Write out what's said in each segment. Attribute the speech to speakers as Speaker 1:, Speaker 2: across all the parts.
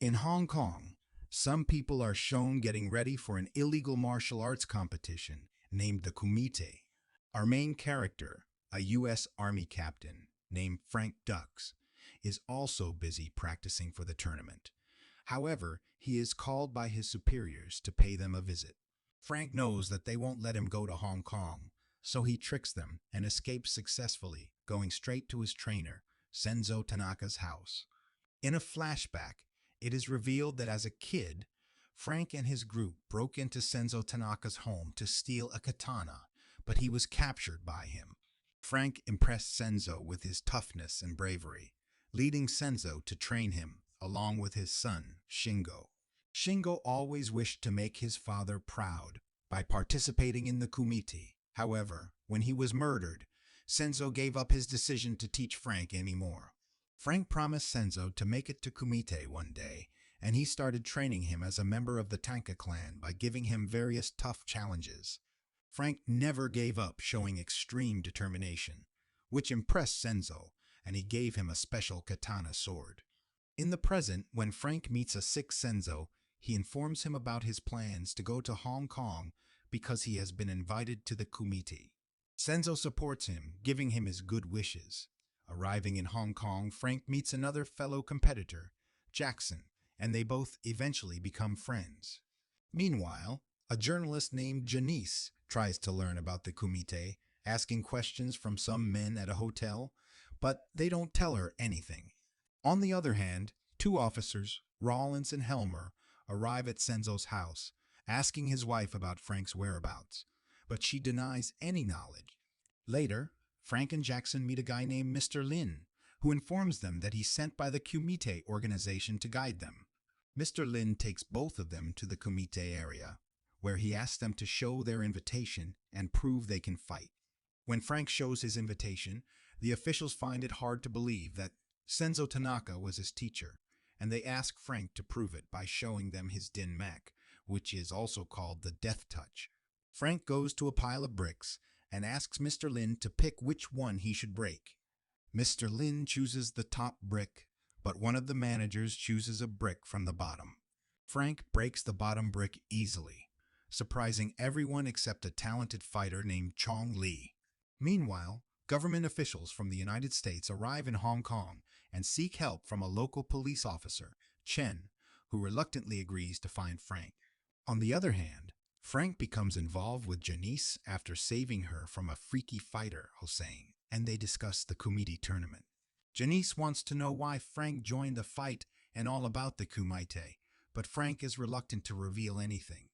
Speaker 1: In Hong Kong, some people are shown getting ready for an illegal martial arts competition named the Kumite. Our main character, a U.S. Army captain named Frank Dux, is also busy practicing for the tournament. However, he is called by his superiors to pay them a visit. Frank knows that they won't let him go to Hong Kong, so he tricks them and escapes successfully, going straight to his trainer, Senzo Tanaka's house. In a flashback, it is revealed that as a kid, Frank and his group broke into Senzo Tanaka's home to steal a katana, but he was captured by him. Frank impressed Senzo with his toughness and bravery, leading Senzo to train him along with his son, Shingo. Shingo always wished to make his father proud by participating in the Kumite. However, when he was murdered, Senzo gave up his decision to teach Frank anymore. Frank promised Senzo to make it to Kumite one day, and he started training him as a member of the Tanka clan by giving him various tough challenges. Frank never gave up, showing extreme determination, which impressed Senzo, and he gave him a special katana sword. In the present, when Frank meets a sick Senzo, he informs him about his plans to go to Hong Kong because he has been invited to the Kumite. Senzo supports him, giving him his good wishes. Arriving in Hong Kong, Frank meets another fellow competitor, Jackson, and they both eventually become friends. Meanwhile, a journalist named Janice tries to learn about the Kumite, asking questions from some men at a hotel, but they don't tell her anything. On the other hand, two officers, Rollins and Helmer, arrive at Senzo's house, asking his wife about Frank's whereabouts, but she denies any knowledge. Later, Frank and Jackson meet a guy named Mr. Lin, who informs them that he's sent by the Kumite organization to guide them. Mr. Lin takes both of them to the Kumite area, where he asks them to show their invitation and prove they can fight. When Frank shows his invitation, the officials find it hard to believe that Senzo Tanaka was his teacher, and they ask Frank to prove it by showing them his Din Mak, which is also called the Death Touch. Frank goes to a pile of bricks and asks Mr. Lin to pick which one he should break. Mr. Lin chooses the top brick, but one of the managers chooses a brick from the bottom. Frank breaks the bottom brick easily, surprising everyone except a talented fighter named Chong Li. Meanwhile, government officials from the United States arrive in Hong Kong and seek help from a local police officer, Chen, who reluctantly agrees to find Frank. On the other hand, Frank becomes involved with Janice after saving her from a freaky fighter, Hossein, and they discuss the Kumite tournament. Janice wants to know why Frank joined the fight and all about the Kumite, but Frank is reluctant to reveal anything.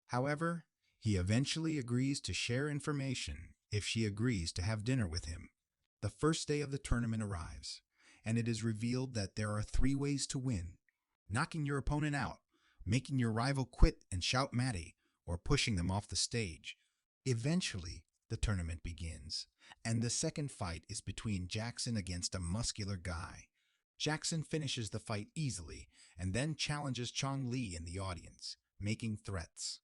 Speaker 1: However, he eventually agrees to share information if she agrees to have dinner with him. The first day of the tournament arrives, and it is revealed that there are 3 ways to win: knocking your opponent out, making your rival quit and shout Matty, or pushing them off the stage. Eventually, the tournament begins, and the second fight is between Jackson against a muscular guy. Jackson finishes the fight easily and then challenges Chong Li in the audience, making threats.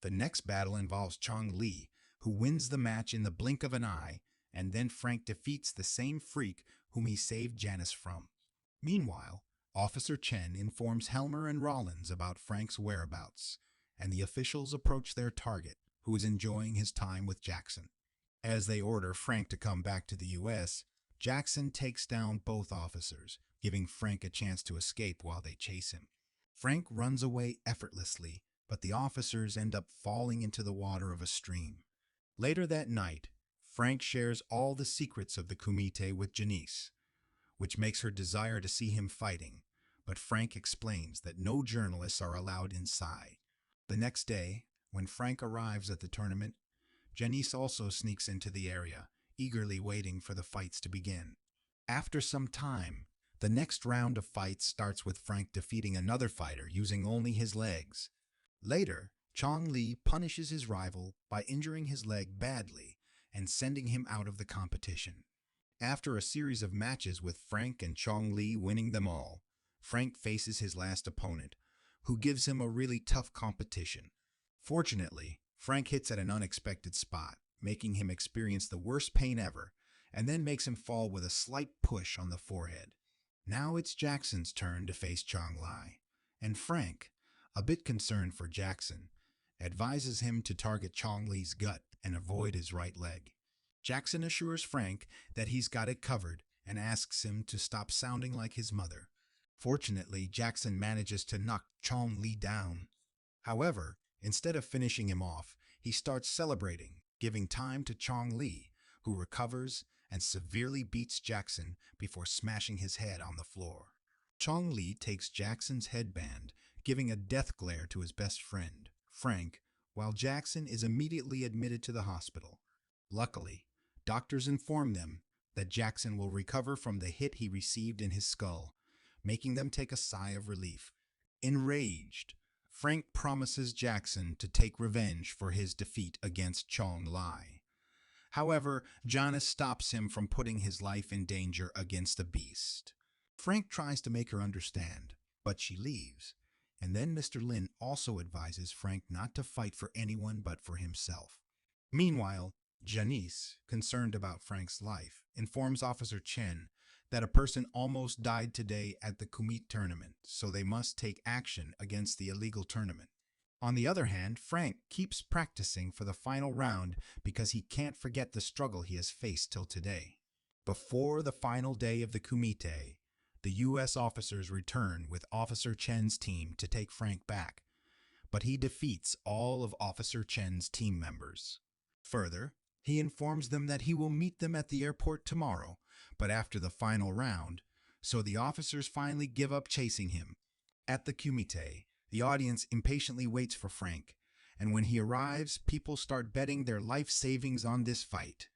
Speaker 1: The next battle involves Chong Li, who wins the match in the blink of an eye, and then Frank defeats the same freak whom he saved Janice from. Meanwhile, Officer Chen informs Helmer and Rollins about Frank's whereabouts, and the officials approach their target, who is enjoying his time with Jackson. As they order Frank to come back to the U.S., Jackson takes down both officers, giving Frank a chance to escape while they chase him. Frank runs away effortlessly, but the officers end up falling into the water of a stream. Later that night, Frank shares all the secrets of the Kumite with Janice, which makes her desire to see him fighting, but Frank explains that no journalists are allowed inside. The next day, when Frank arrives at the tournament, Janice also sneaks into the area, eagerly waiting for the fights to begin. After some time, the next round of fights starts with Frank defeating another fighter using only his legs. Later, Chong Li punishes his rival by injuring his leg badly and sending him out of the competition. After a series of matches with Frank and Chong Li winning them all, Frank faces his last opponent, who gives him a really tough competition. Fortunately, Frank hits at an unexpected spot, making him experience the worst pain ever, and then makes him fall with a slight push on the forehead. Now it's Jackson's turn to face Chong Li. and Frank, a bit concerned for Jackson, advises him to target Chong Li's gut and avoid his right leg. Jackson assures Frank that he's got it covered and asks him to stop sounding like his mother. Fortunately, Jackson manages to knock Chong Li down. However, instead of finishing him off, he starts celebrating, giving time to Chong Li, who recovers and severely beats Jackson before smashing his head on the floor. Chong Li takes Jackson's headband, giving a death glare to his best friend, Frank, while Jackson is immediately admitted to the hospital. Luckily, doctors inform them that Jackson will recover from the hit he received in his skull, making them take a sigh of relief. Enraged, Frank promises Jackson to take revenge for his defeat against Chong Li. However, Janice stops him from putting his life in danger against the beast. Frank tries to make her understand, but she leaves, and then Mr. Lin also advises Frank not to fight for anyone but for himself. Meanwhile, Janice, concerned about Frank's life, informs Officer Chen that a person almost died today at the Kumite tournament, so they must take action against the illegal tournament. On the other hand, Frank keeps practicing for the final round because he can't forget the struggle he has faced till today. Before the final day of the Kumite, the U.S. officers return with Officer Chen's team to take Frank back, but he defeats all of Officer Chen's team members. Further, he informs them that he will meet them at the airport tomorrow, but after the final round, so the officers finally give up chasing him. At the Kumite, the audience impatiently waits for Frank, and when he arrives, people start betting their life savings on this fight.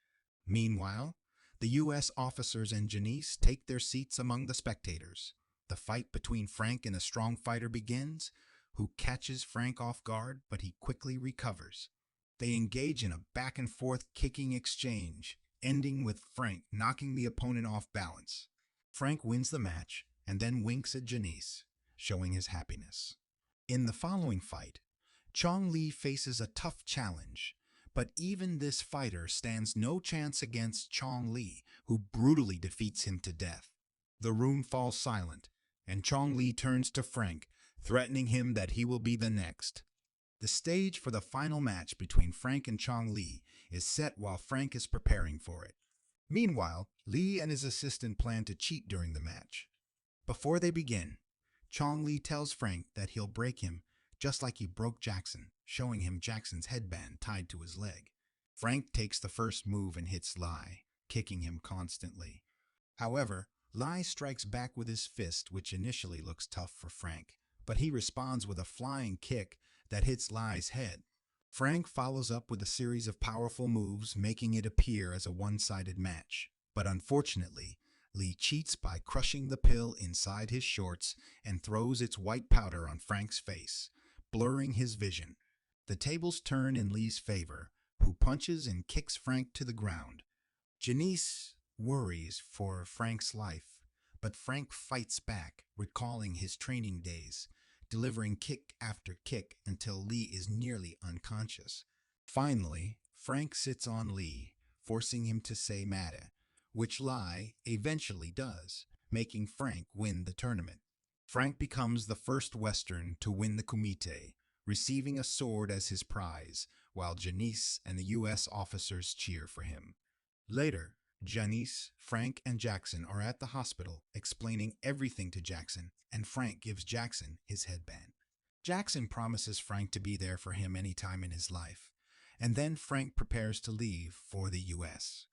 Speaker 1: Meanwhile, the U.S. officers and Janice take their seats among the spectators. The fight between Frank and a strong fighter begins, who catches Frank off guard, but he quickly recovers. They engage in a back-and-forth kicking exchange, ending with Frank knocking the opponent off balance. Frank wins the match and then winks at Janice, showing his happiness. In the following fight, Chong Li faces a tough challenge, but even this fighter stands no chance against Chong Li, who brutally defeats him to death. The room falls silent, and Chong Li turns to Frank, threatening him that he will be the next. The stage for the final match between Frank and Chong Li is set while Frank is preparing for it. Meanwhile, Li and his assistant plan to cheat during the match. Before they begin, Chong Li tells Frank that he'll break him just like he broke Jackson, showing him Jackson's headband tied to his leg. Frank takes the first move and hits Li, kicking him constantly. However, Li strikes back with his fist, which initially looks tough for Frank, but he responds with a flying kick that hits Li's head. Frank follows up with a series of powerful moves, making it appear as a one-sided match. But unfortunately, Li cheats by crushing the pill inside his shorts and throws its white powder on Frank's face, blurring his vision. The tables turn in Li's favor, who punches and kicks Frank to the ground. Janice worries for Frank's life, but Frank fights back, recalling his training days, delivering kick after kick until Li is nearly unconscious. Finally, Frank sits on Li, forcing him to say Mata, which Li eventually does, making Frank win the tournament. Frank becomes the first Western to win the Kumite, receiving a sword as his prize, while Janice and the U.S. officers cheer for him. Later, Janice, Frank, and Jackson are at the hospital explaining everything to Jackson, and Frank gives Jackson his headband. Jackson promises Frank to be there for him any time in his life, and then Frank prepares to leave for the U.S.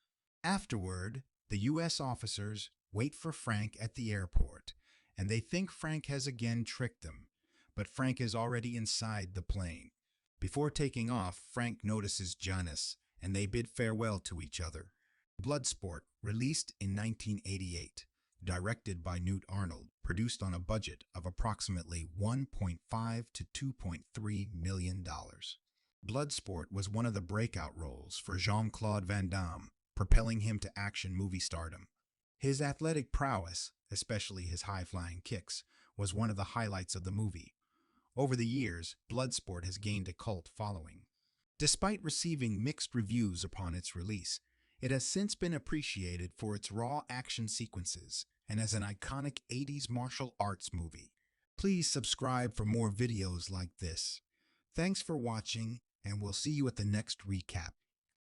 Speaker 1: Afterward, the U.S. officers wait for Frank at the airport, and they think Frank has again tricked them, but Frank is already inside the plane. Before taking off, Frank notices Janice, and they bid farewell to each other. Bloodsport, released in 1988, directed by Newt Arnold, produced on a budget of approximately $1.5 to $2.3 million. Bloodsport was one of the breakout roles for Jean-Claude Van Damme, propelling him to action movie stardom. His athletic prowess, especially his high-flying kicks, was one of the highlights of the movie. Over the years, Bloodsport has gained a cult following. Despite receiving mixed reviews upon its release, it has since been appreciated for its raw action sequences and as an iconic 80s martial arts movie. Please subscribe for more videos like this. Thanks for watching, and we'll see you at the next recap.